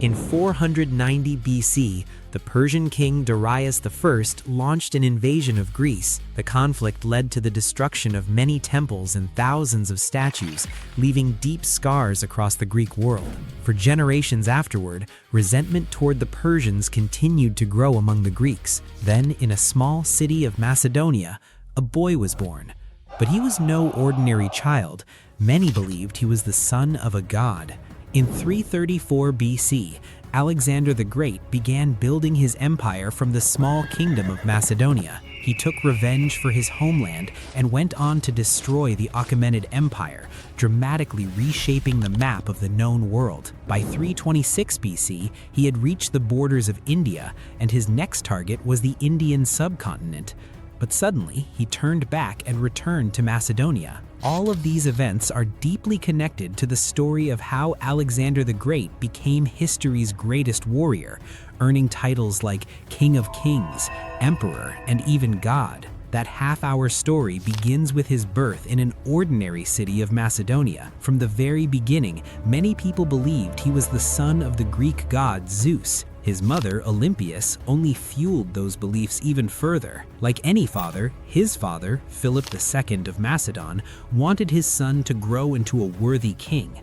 In 490 BC, the Persian king Darius I launched an invasion of Greece. The conflict led to the destruction of many temples and thousands of statues, leaving deep scars across the Greek world. For generations afterward, resentment toward the Persians continued to grow among the Greeks. Then, in a small city of Macedonia, a boy was born. But he was no ordinary child. Many believed he was the son of a god. In 334 BC, Alexander the Great began building his empire from the small kingdom of Macedonia. He took revenge for his homeland and went on to destroy the Achaemenid Empire, dramatically reshaping the map of the known world. By 326 BC, he had reached the borders of India, and his next target was the Indian subcontinent. But suddenly, he turned back and returned to Macedonia. All of these events are deeply connected to the story of how Alexander the Great became history's greatest warrior, earning titles like King of Kings, Emperor, and even God. That half-hour story begins with his birth in an ordinary city of Macedonia. From the very beginning, many people believed he was the son of the Greek god Zeus. His mother, Olympias, only fueled those beliefs even further. Like any father, his father, Philip II of Macedon, wanted his son to grow into a worthy king.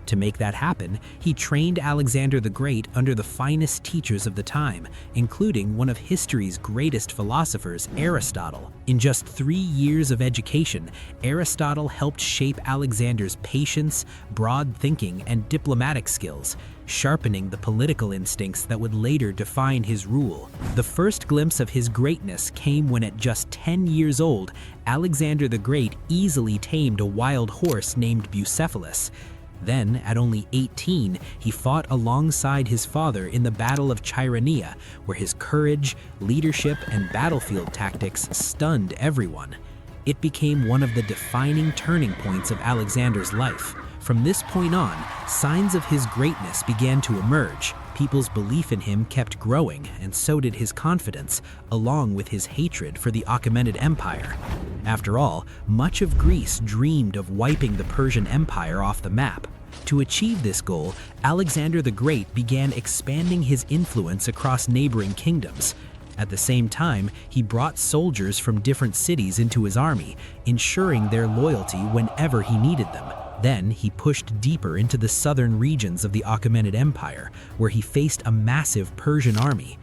To make that happen, he trained Alexander the Great under the finest teachers of the time, including one of history's greatest philosophers, Aristotle. In just 3 years of education, Aristotle helped shape Alexander's patience, broad thinking, and diplomatic skills, sharpening the political instincts that would later define his rule. The first glimpse of his greatness came when at just 10 years old, Alexander the Great easily tamed a wild horse named Bucephalus. Then, at only 18, he fought alongside his father in the Battle of Chaeronea, where his courage, leadership, and battlefield tactics stunned everyone. It became one of the defining turning points of Alexander's life. From this point on, signs of his greatness began to emerge. People's belief in him kept growing, and so did his confidence, along with his hatred for the Achaemenid Empire. After all, much of Greece dreamed of wiping the Persian Empire off the map. To achieve this goal, Alexander the Great began expanding his influence across neighboring kingdoms. At the same time, he brought soldiers from different cities into his army, ensuring their loyalty whenever he needed them. Then he pushed deeper into the southern regions of the Achaemenid Empire, where he faced a massive Persian army.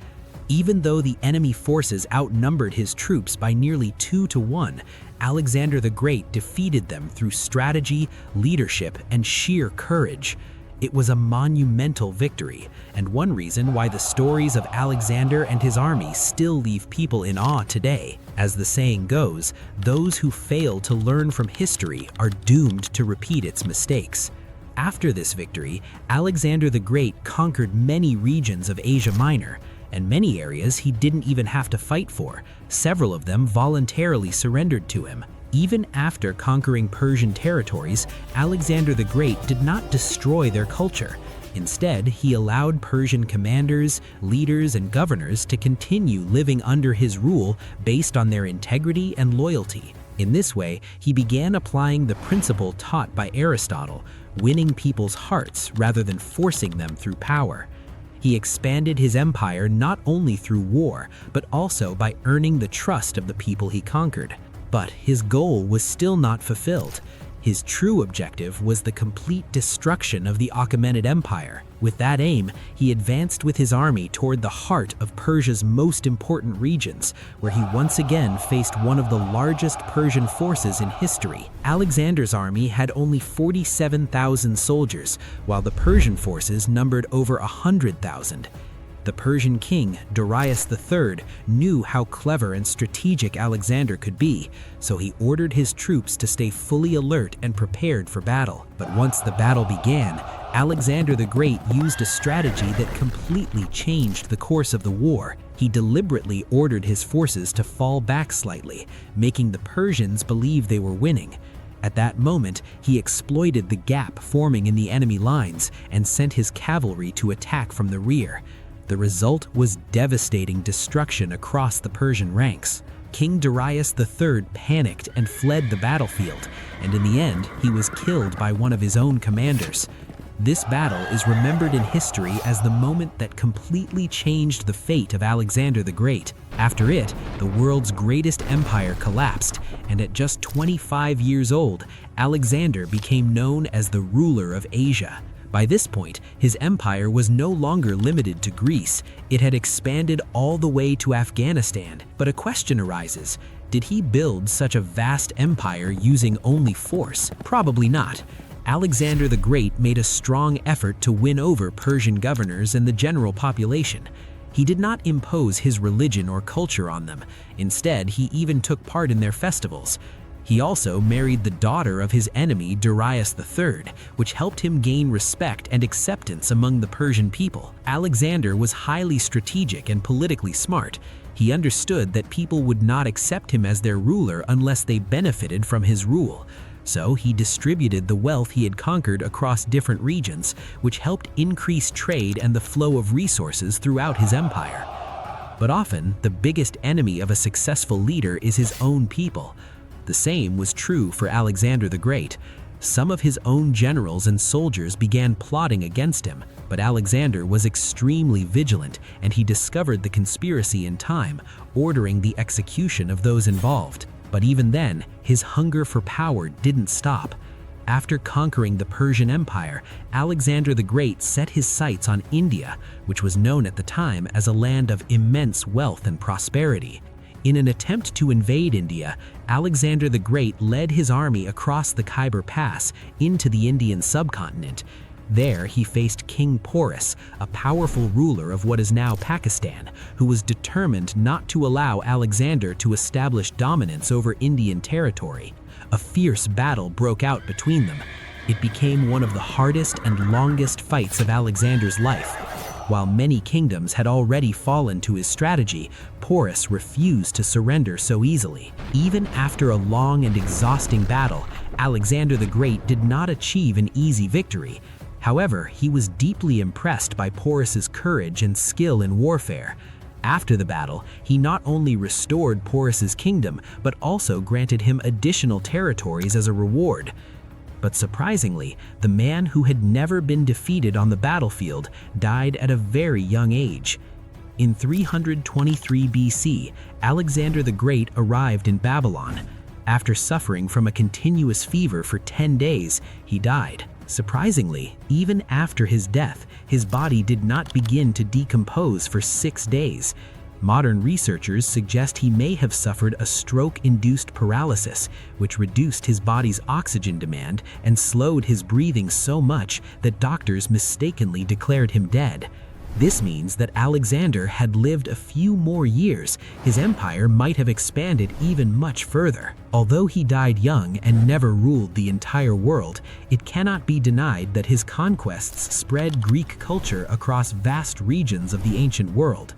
Even though the enemy forces outnumbered his troops by nearly 2-1, Alexander the Great defeated them through strategy, leadership, and sheer courage. It was a monumental victory, and one reason why the stories of Alexander and his army still leave people in awe today. As the saying goes, those who fail to learn from history are doomed to repeat its mistakes. After this victory, Alexander the Great conquered many regions of Asia Minor, and many areas he didn't even have to fight for. Several of them voluntarily surrendered to him. Even after conquering Persian territories, Alexander the Great did not destroy their culture. Instead, he allowed Persian commanders, leaders, and governors to continue living under his rule based on their integrity and loyalty. In this way, he began applying the principle taught by Aristotle, winning people's hearts rather than forcing them through power. He expanded his empire not only through war, but also by earning the trust of the people he conquered. But his goal was still not fulfilled. His true objective was the complete destruction of the Achaemenid Empire. With that aim, he advanced with his army toward the heart of Persia's most important regions, where he once again faced one of the largest Persian forces in history. Alexander's army had only 47,000 soldiers, while the Persian forces numbered over 100,000. The Persian king, Darius III, knew how clever and strategic Alexander could be, so he ordered his troops to stay fully alert and prepared for battle. But once the battle began, Alexander the Great used a strategy that completely changed the course of the war. He deliberately ordered his forces to fall back slightly, making the Persians believe they were winning. At that moment, he exploited the gap forming in the enemy lines and sent his cavalry to attack from the rear. The result was devastating destruction across the Persian ranks. King Darius III panicked and fled the battlefield, and in the end, he was killed by one of his own commanders. This battle is remembered in history as the moment that completely changed the fate of Alexander the Great. After it, the world's greatest empire collapsed, and at just 25 years old, Alexander became known as the ruler of Asia. By this point, his empire was no longer limited to Greece. It had expanded all the way to Afghanistan. But a question arises: did he build such a vast empire using only force? Probably not. Alexander the Great made a strong effort to win over Persian governors and the general population. He did not impose his religion or culture on them. Instead, he even took part in their festivals. He also married the daughter of his enemy Darius III, which helped him gain respect and acceptance among the Persian people. Alexander was highly strategic and politically smart. He understood that people would not accept him as their ruler unless they benefited from his rule. So he distributed the wealth he had conquered across different regions, which helped increase trade and the flow of resources throughout his empire. But often, the biggest enemy of a successful leader is his own people. The same was true for Alexander the Great. Some of his own generals and soldiers began plotting against him, but Alexander was extremely vigilant, and he discovered the conspiracy in time, ordering the execution of those involved. But even then, his hunger for power didn't stop. After conquering the Persian Empire, Alexander the Great set his sights on India, which was known at the time as a land of immense wealth and prosperity. In an attempt to invade India, Alexander the Great led his army across the Khyber Pass into the Indian subcontinent. There, he faced King Porus, a powerful ruler of what is now Pakistan, who was determined not to allow Alexander to establish dominance over Indian territory. A fierce battle broke out between them. It became one of the hardest and longest fights of Alexander's life. While many kingdoms had already fallen to his strategy, Porus refused to surrender so easily. Even after a long and exhausting battle, Alexander the Great did not achieve an easy victory. However, he was deeply impressed by Porus's courage and skill in warfare. After the battle, he not only restored Porus's kingdom, but also granted him additional territories as a reward. But surprisingly, the man who had never been defeated on the battlefield died at a very young age. In 323 BC, Alexander the Great arrived in Babylon. After suffering from a continuous fever for 10 days, he died. Surprisingly, even after his death, his body did not begin to decompose for 6 days. Modern researchers suggest he may have suffered a stroke-induced paralysis, which reduced his body's oxygen demand and slowed his breathing so much that doctors mistakenly declared him dead. This means that Alexander had lived a few more years. His empire might have expanded even much further. Although he died young and never ruled the entire world, it cannot be denied that his conquests spread Greek culture across vast regions of the ancient world.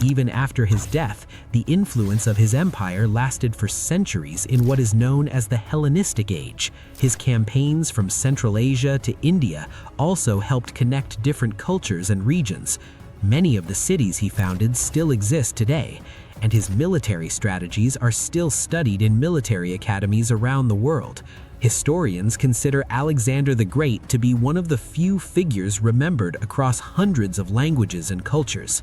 Even after his death, the influence of his empire lasted for centuries in what is known as the Hellenistic Age. His campaigns from Central Asia to India also helped connect different cultures and regions. Many of the cities he founded still exist today, and his military strategies are still studied in military academies around the world. Historians consider Alexander the Great to be one of the few figures remembered across hundreds of languages and cultures.